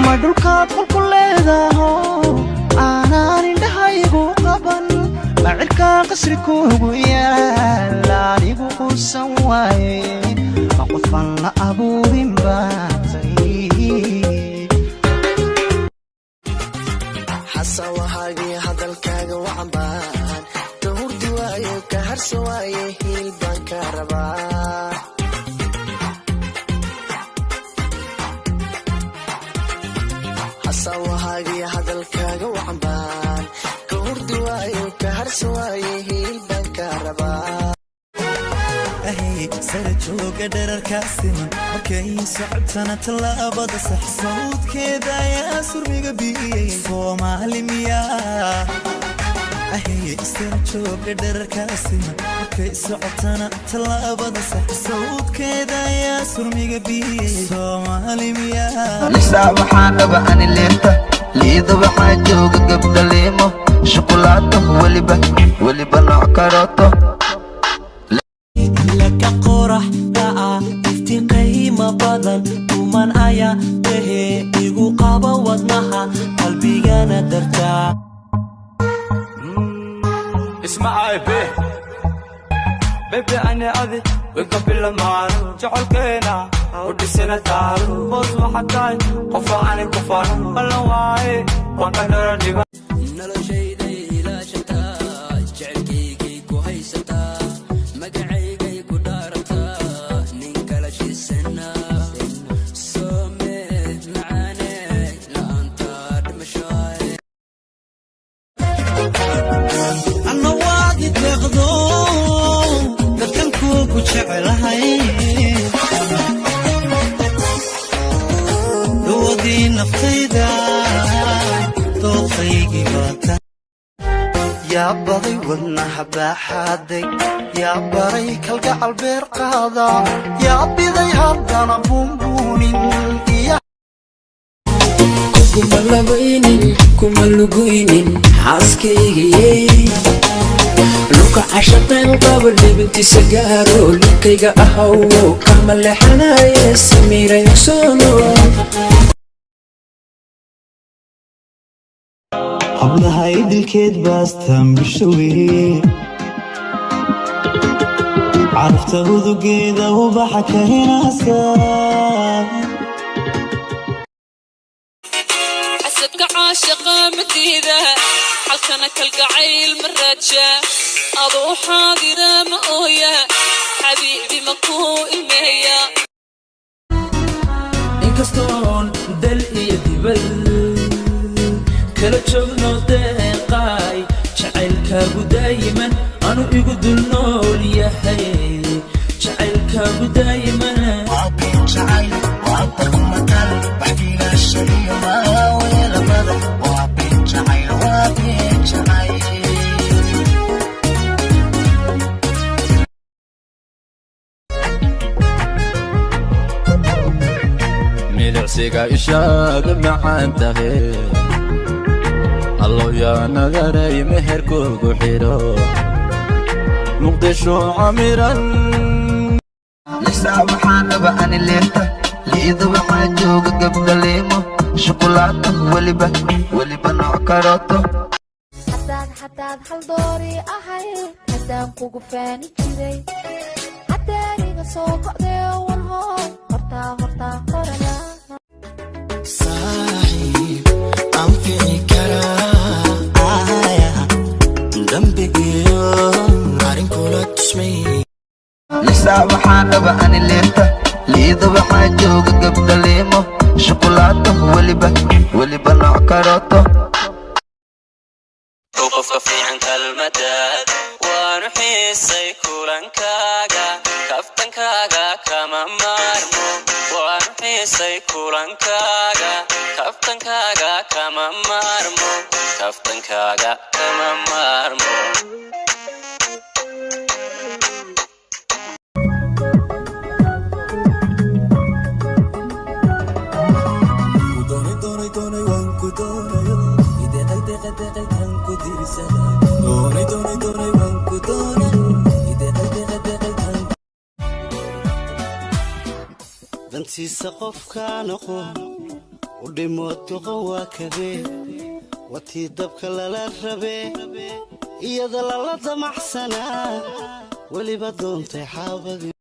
madulkaad qolku leedaho aanaan indhahaygu qaban macirkaa qasri kuugu yaala anigu quusan waaye ma qofan la abuurin baatay xasawahaagii hadalkaaga wacan baan ka hurdi waayo ka harsa waaye hiil baan ka rabaa xasawahaagii hadalkaaga wacan baan ka hurdi waayo ka harsa waaye hiil baan ka rabaa sare jooga dherarkaasiman markay socotana tallaabada sax sawdkeeda ayaa surmiga biyey soomaali miyaa sare jooga dherarkaasiman markay socotana tallaabada sax sawdkeeda ayaa surmiga biyey soomaali miyaa lisaa waxaan raba ani leefta liida waxaa jooga gabdha leemo shukulaato weliba nooc karooto qiimo badan kuman ayaa wehe igu qaba wadnaha qalbigana dartaa ismacay bebe ani adi wika bilamaan jecelkeena u dhisina taalo boos waxaa tahay qofa ani ku faran ballan waaye waan dhagdhara dhiba noloshayda ilaashataa jecelkaygay ku haysataa magacaygay ku dhaarataa nin kala shisana soomee macaane la'aanta dhimashaay anna waad i deeqdo dadkan kuugu jecelahay doodii naftayda dooqaygii baata yaa baday wadnaha baaxaaday yaa baray kalgacal beer qaada yaa biday haddana buunbuunin kuma labaynin kuma luguynin xaaskaygiyey luka cashaqeen qaba libintiisa gaaro linkayga ahawo kama leexanaye samiiray ogsoono hablaha idilkeed baastaan bulshawee carafta hudugeeda ubaxa ka hinaasa xasadka caashaqa madiida xalkana kalgacayl ma raaja aduu xaadira ma ooya xabiibi ma kuu ilmeeya inkastoon dal iyo dibal kala joogno deeqaay jacaylkaagu daayiman anu igu dul nool yahay jacaylkaagu daayiman milicsiga ishaada macaan tahay allow yaa nagaray meherkoogu xidho muqdisho camiran lisaa waxaan raba ani leefta liida waxaa jooga gabdha leemo shukulaato weliba nooc karooto hadaad hal doori ahay hadaan kugu faani jiray hadaaniga soo kocday warhooy hortaa horana saaxiib aan fici karaa dambigiyo arrinkula tusmay lisaa waxaan raba ani leefta liida waxaa jooga gabdha leemo shukulaato weliba nooc karooto qofka fiican kalmadaad waanu xiisay kulankaaga kaftankaaga kama maarmo waanu xiisay kulankaaga kaftankaaga kama maarmo kaftankaaga kama maarmo dantiisa qofkaan aqoon u dhimood duqan waa kabee watii dabka lala rabee iyada lala damaxsanaa weliba doontay xaabadii